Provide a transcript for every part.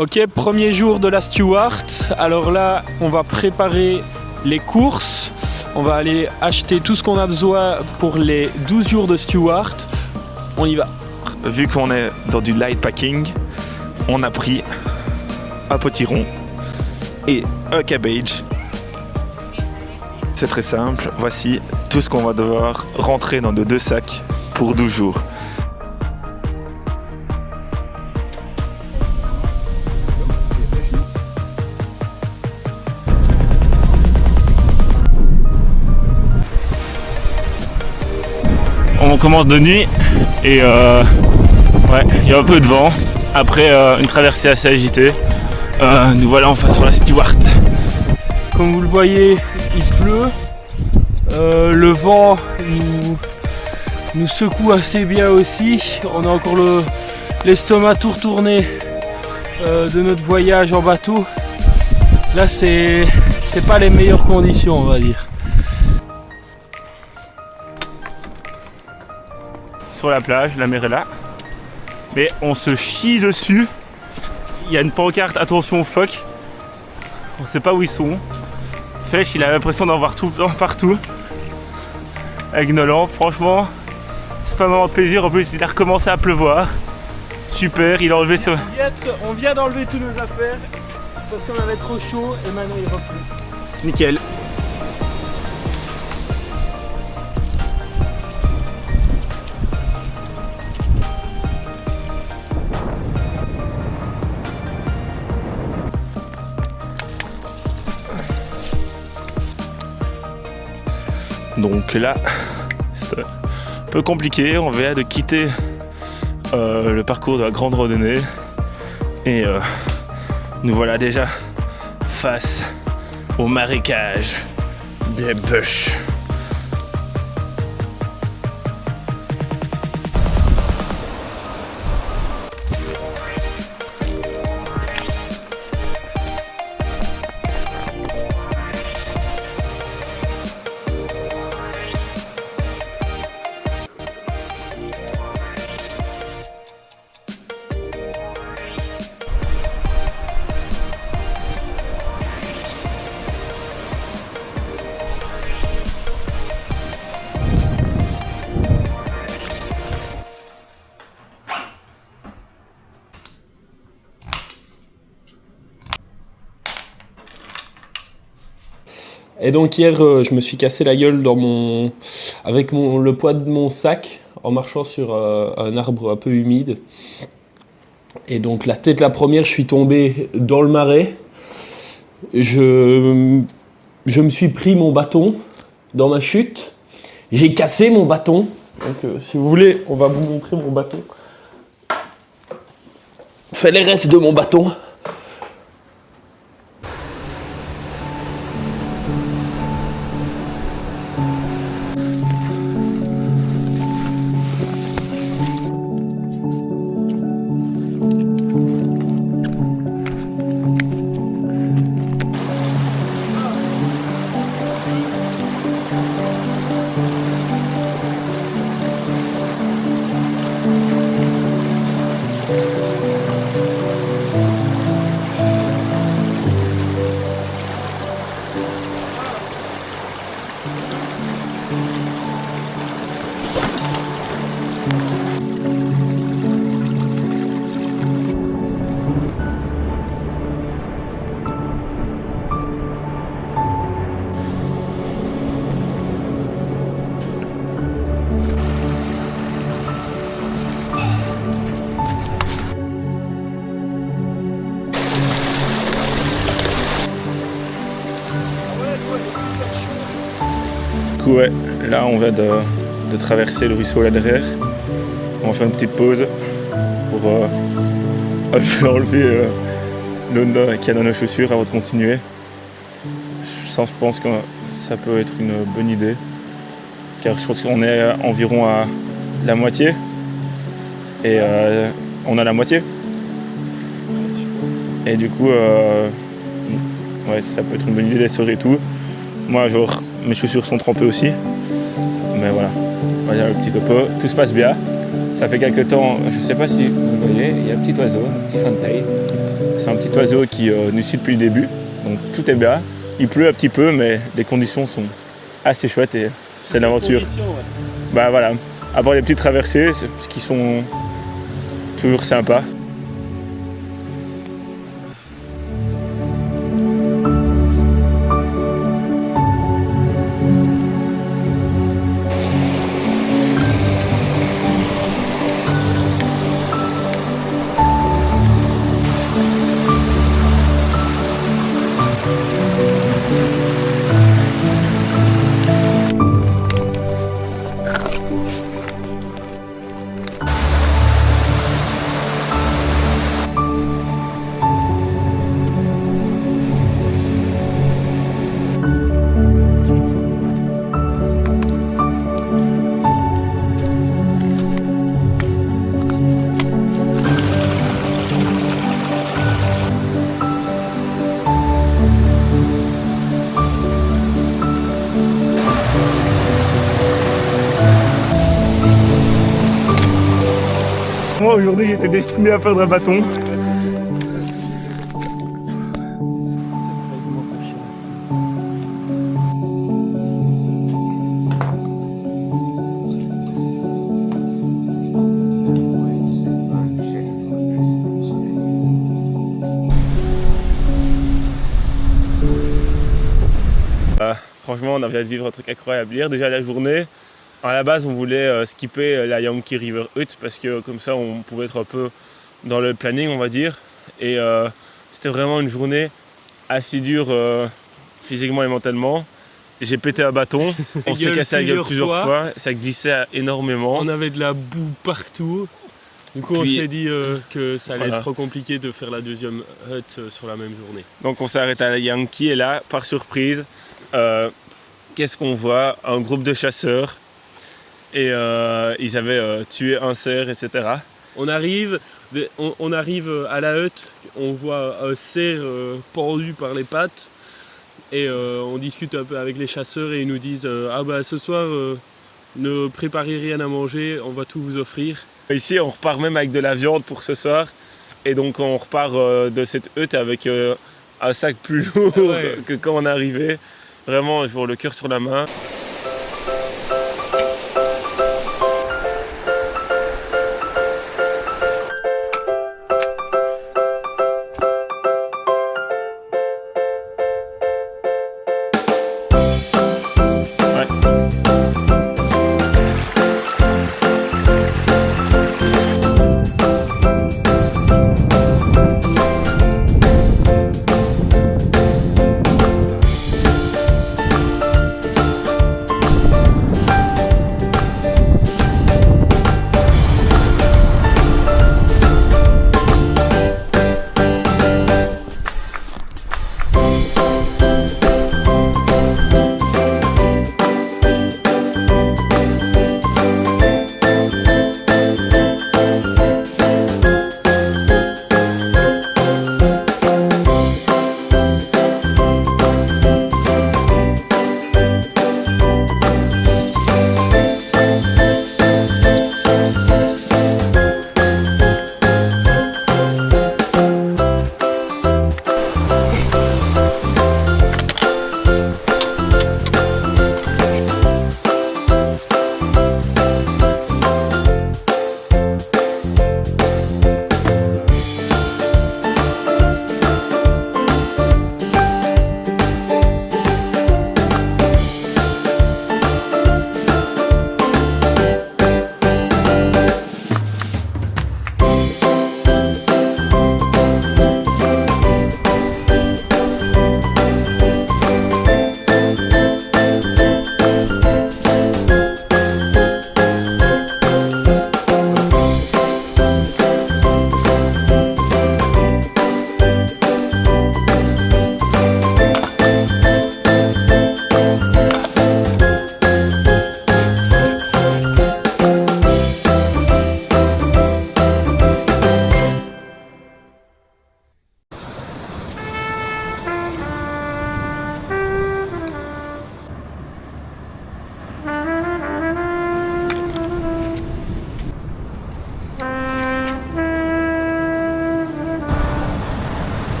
Ok, premier jour de la Stewart. Alors là, on va préparer les courses. On va aller acheter tout ce qu'on a besoin pour les 12 jours de Stewart. On y va. Vu qu'on est dans du light packing, on a pris un potiron et un cabbage. C'est très simple. Voici tout ce qu'on va devoir rentrer dans nos 2 sacs pour 12 jours. On commence de nuit et ouais, il y a un peu de vent. Après une traversée assez agitée, nous voilà enfin sur la Stewart. Comme vous le voyez, il pleut. Le vent nous secoue assez bien aussi. On a encore l'estomac tout retourné de notre voyage en bateau. Là, c'est pas les meilleures conditions, on va dire. Sur la plage, la mer est là, mais on se chie dessus. Il y a une pancarte attention aux phoques. On sait pas où ils sont. Fèche, il a l'impression d'en voir tout partout. Avec Nolan, franchement, c'est pas vraiment de plaisir. En plus, il a recommencé à pleuvoir. Super, il a enlevé ça. On vient d'enlever toutes nos affaires parce qu'on avait trop chaud et maintenant il replie. Nickel. Donc là, c'est un peu compliqué, on vient de quitter le parcours de la grande randonnée et nous voilà déjà face au marécage des Bush. Et donc hier, je me suis cassé la gueule avec le poids de mon sac en marchant sur un arbre un peu humide. Et donc la première, je suis tombé dans le marais. Je me suis pris mon bâton dans ma chute. J'ai cassé mon bâton. Donc si vous voulez, on va vous montrer mon bâton. Fait les restes de mon bâton. Du coup, ouais, là on vient de traverser le ruisseau là derrière. On va faire une petite pause pour un peu enlever l'eau qu'il y a dans nos chaussures avant de continuer. Je pense que ça peut être une bonne idée, car je pense qu'on est environ à la moitié et on a la moitié. Et du coup, ouais, ça peut être une bonne idée d'essorer tout. Moi, genre, mes chaussures sont trempées aussi. Mais voilà, on va dire le petit topo. Tout se passe bien. Ça fait quelques temps, je sais pas si vous voyez, il y a un petit oiseau, un petit fantail. c'est un petit oiseau qui nous suit depuis le début, donc tout est bien. Il pleut un petit peu, mais les conditions sont assez chouettes et c'est l'aventure. Bah voilà, à part les petites traversées, ce qui sont toujours sympas. Moi aujourd'hui j'étais destiné à perdre un bâton. Franchement on vient de vivre un truc incroyable hier. Déjà la journée, à la base on voulait skipper la Yankee River Hut parce que comme ça on pouvait être un peu dans le planning on va dire. Et c'était vraiment une journée assez dure physiquement et mentalement. J'ai pété un bâton, on s'est cassé la gueule plusieurs fois, ça glissait énormément. On avait de la boue partout. Du coup, on s'est dit que ça allait être trop compliqué de faire la deuxième hut sur la même journée. Donc on s'est arrêté à la Yankee et là, par surprise, qu'est-ce qu'on voit? Un groupe de chasseurs et ils avaient tué un cerf, etc. On arrive à la hutte, on voit un cerf pendu par les pattes et on discute un peu avec les chasseurs et ils nous disent ah bah ce soir ne préparez rien à manger, on va tout vous offrir. Ici, on repart même avec de la viande pour ce soir. Et donc, on repart de cette hutte avec un sac plus lourd que quand on est arrivé. Vraiment, je vois le cœur sur la main.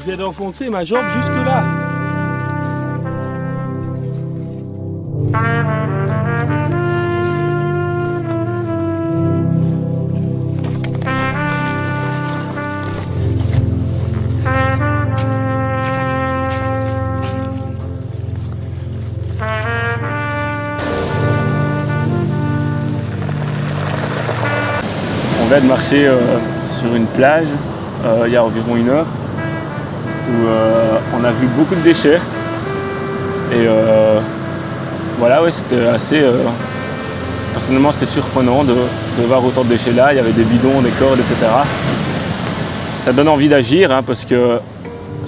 viens d'enfoncer ma jambe juste là. On vient de marcher sur une plage il y a environ 1 heure où on a vu beaucoup de déchets et voilà, ouais, c'était assez personnellement c'était surprenant de voir autant de déchets là. Il y avait des bidons, des cordes, etc. Ça donne envie d'agir hein, parce que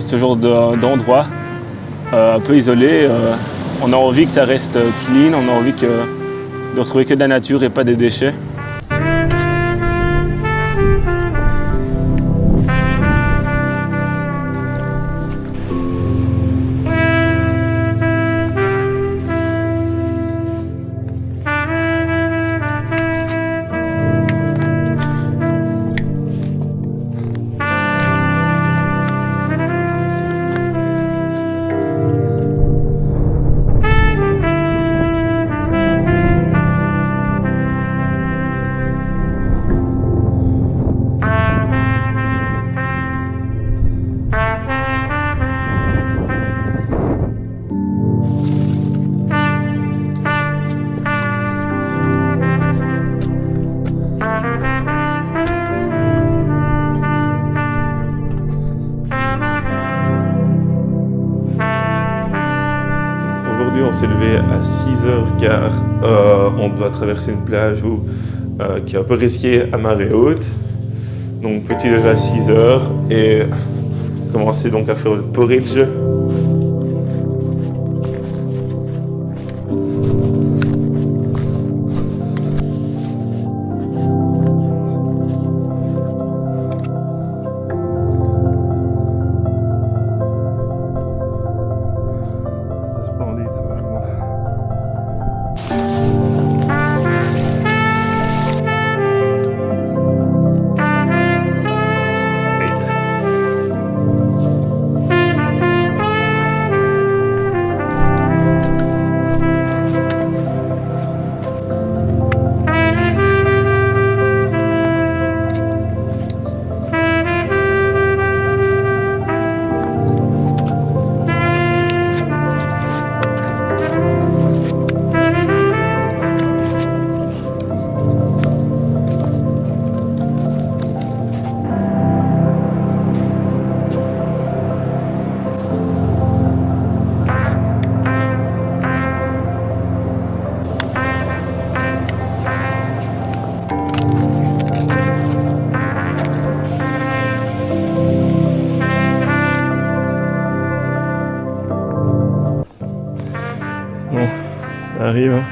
ce genre d'endroit un peu isolé, on a envie que ça reste clean, on a envie de retrouver que de la nature et pas des déchets. Aujourd'hui, on s'est levé à 6h15. On doit traverser une plage qui est un peu risquée à marée haute. Donc, petit lever à 6h et commencer donc à faire le porridge. Bon, ça arrive. Hein.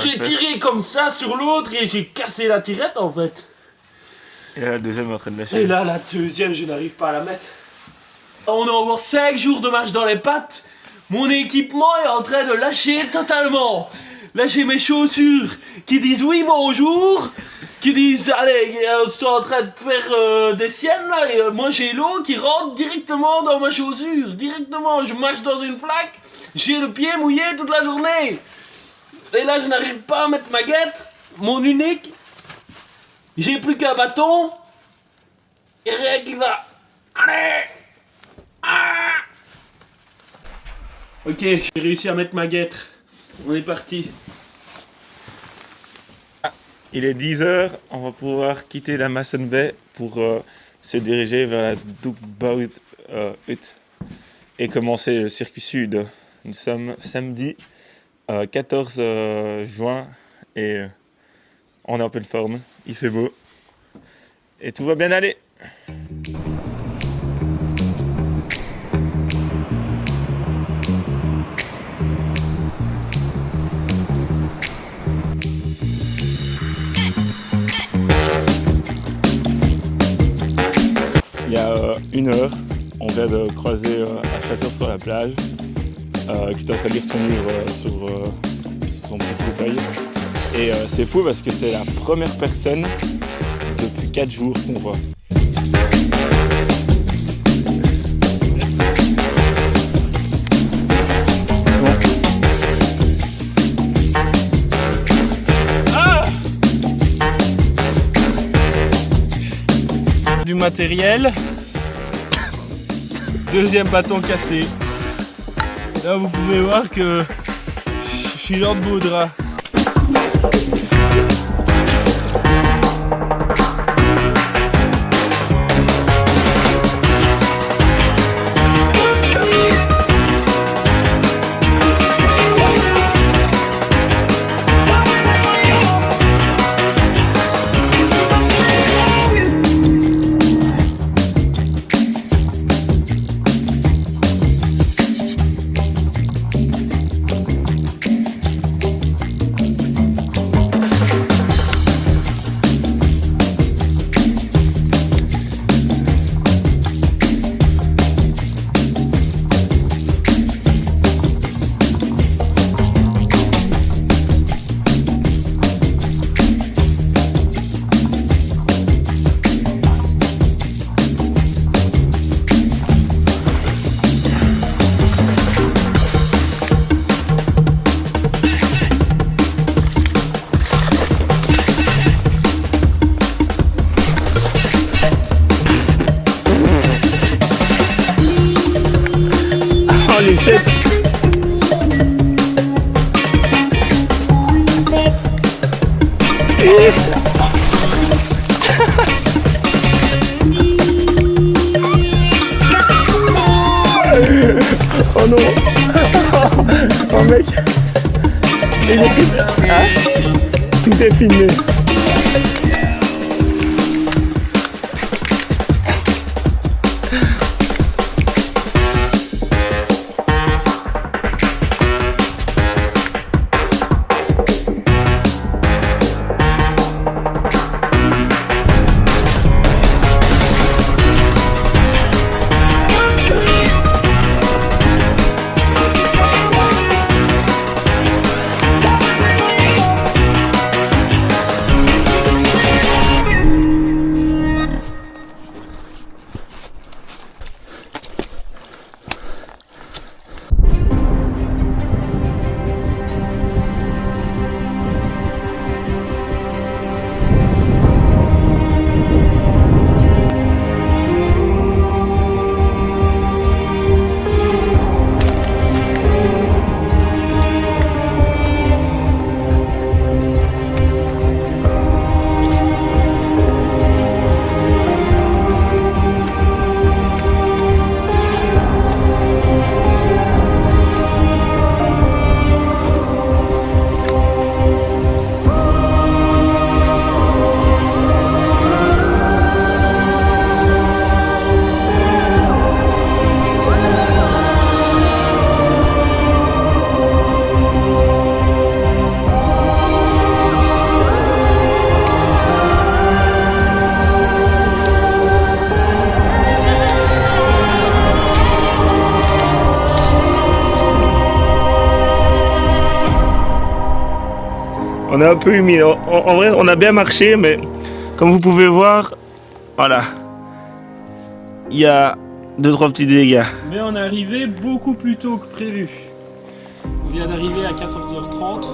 J'ai tiré comme ça sur l'autre et j'ai cassé la tirette en fait. Et là, la deuxième est en train de lâcher. Et là, la deuxième, je n'arrive pas à la mettre. On a encore 5 jours de marche dans les pattes. Mon équipement est en train de lâcher totalement. Là, j'ai mes chaussures qui disent oui, bonjour. Qui disent, allez, on est en train de faire des siennes là. Et moi, j'ai l'eau qui rentre directement dans ma chaussure. Directement, je marche dans une flaque. J'ai le pied mouillé toute la journée. Et là, je n'arrive pas à mettre ma guette. Mon unique. J'ai plus qu'un bâton. Et rien qui va. Allez! Ah! Ok, j'ai réussi à mettre ma guêtre. On est parti. Il est 10h, on va pouvoir quitter la Mason Bay pour se diriger vers la Dugboud Hut et commencer le circuit sud. Nous sommes samedi 14 juin et on est en pleine forme, il fait beau et tout va bien aller. Il y a 1 heure, on vient de croiser un chasseur sur la plage qui est en train de lire son livre sur son petit fauteuil. Et c'est fou parce que c'est la première personne depuis 4 jours qu'on voit. Du matériel. Deuxième bâton cassé. Là vous pouvez voir que je suis Lord Baudra. Oh non. Oh mec. Tout est filmé. On est un peu humide. En vrai, on a bien marché, mais comme vous pouvez voir, voilà, il y a 2-3 petits dégâts. Mais on est arrivé beaucoup plus tôt que prévu. On vient d'arriver à 14h30.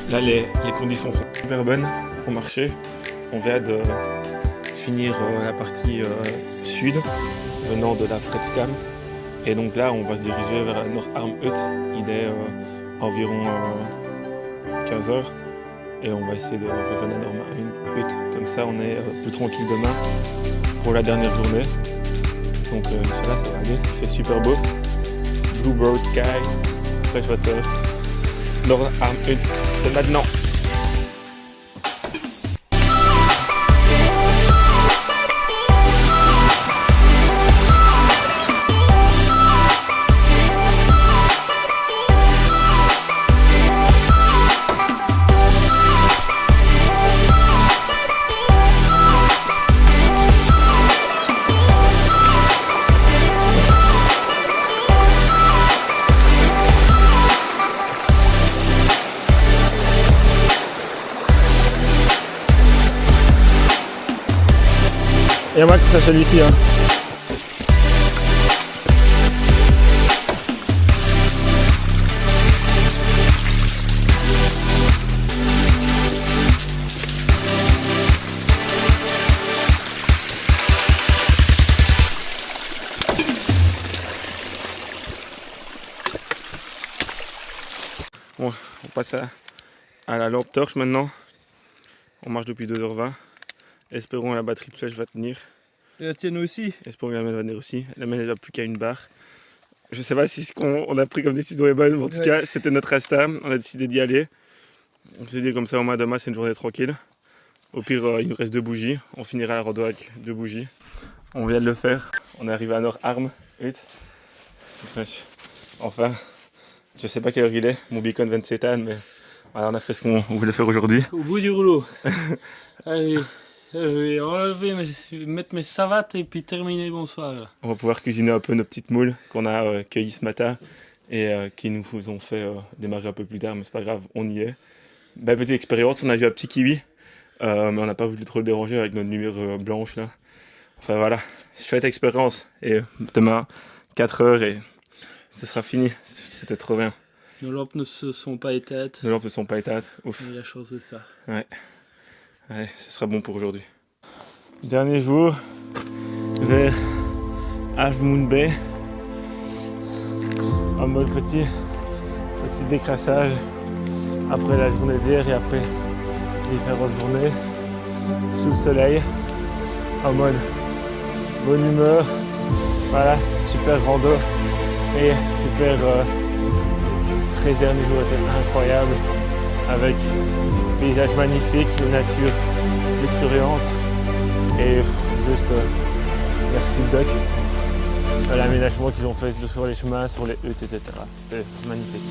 Là, les conditions sont super bonnes pour marcher. On vient de finir la partie sud, venant de la Fredskam. Et donc là, on va se diriger vers la Nordarmhut. Il est environ 15h. Et on va essayer de rejoindre la Nordarmhut. Comme ça, on est plus tranquille demain pour la dernière journée. Donc Inch'Allah, ça va aller. Il fait super beau. Bluebird Sky, freshwater. Nordarmhut, c'est maintenant. Et moi, c'est celui-ci. Hein. Bon, on passe à la lampe torche maintenant. On marche depuis 2h20. Espérons que la batterie de flèche va tenir. Et la tienne aussi. Espérons que la mienne va tenir aussi. La mienne, elle va plus qu'à une barre. Je sais pas si ce qu'on a pris comme décision est bonne, mais en tout cas, c'était notre Insta. On a décidé d'y aller. On s'est dit comme ça, au moins demain, c'est une journée tranquille. Au pire, il nous reste 2 bougies. On finira la rando avec 2 bougies. On vient de le faire. On est arrivé à Nordarmhut. Enfin, je sais pas quelle heure il est. Mon beacon vient de s'éteindre, mais voilà, on a fait ce qu'on voulait faire aujourd'hui. Au bout du rouleau. Allez, je vais enlever, mettre mes savates et puis terminer bonsoir. Là. On va pouvoir cuisiner un peu nos petites moules qu'on a cueillies ce matin et qui nous ont fait démarrer un peu plus tard, mais c'est pas grave, on y est. Belle petite expérience, on a vu un petit kiwi, mais on n'a pas voulu trop le déranger avec notre lumière blanche là. Enfin voilà, chouette expérience et demain 4h et ce sera fini, c'était trop bien. Nos lampes ne se sont pas éteintes. Nos lampes ne sont pas éteintes, ouf. On a la chance de ça. Ouais, allez, ce sera bon pour aujourd'hui. Dernier jour vers Half Moon Bay, en mode petit décrassage après la journée d'hier et après différentes journées sous le soleil, en mode bonne humeur. Voilà, super rando et super 13 derniers jours étaient incroyables avec paysage magnifique, une nature luxuriante et juste merci Doc pour l'aménagement qu'ils ont fait sur les chemins, sur les huttes, etc. C'était magnifique.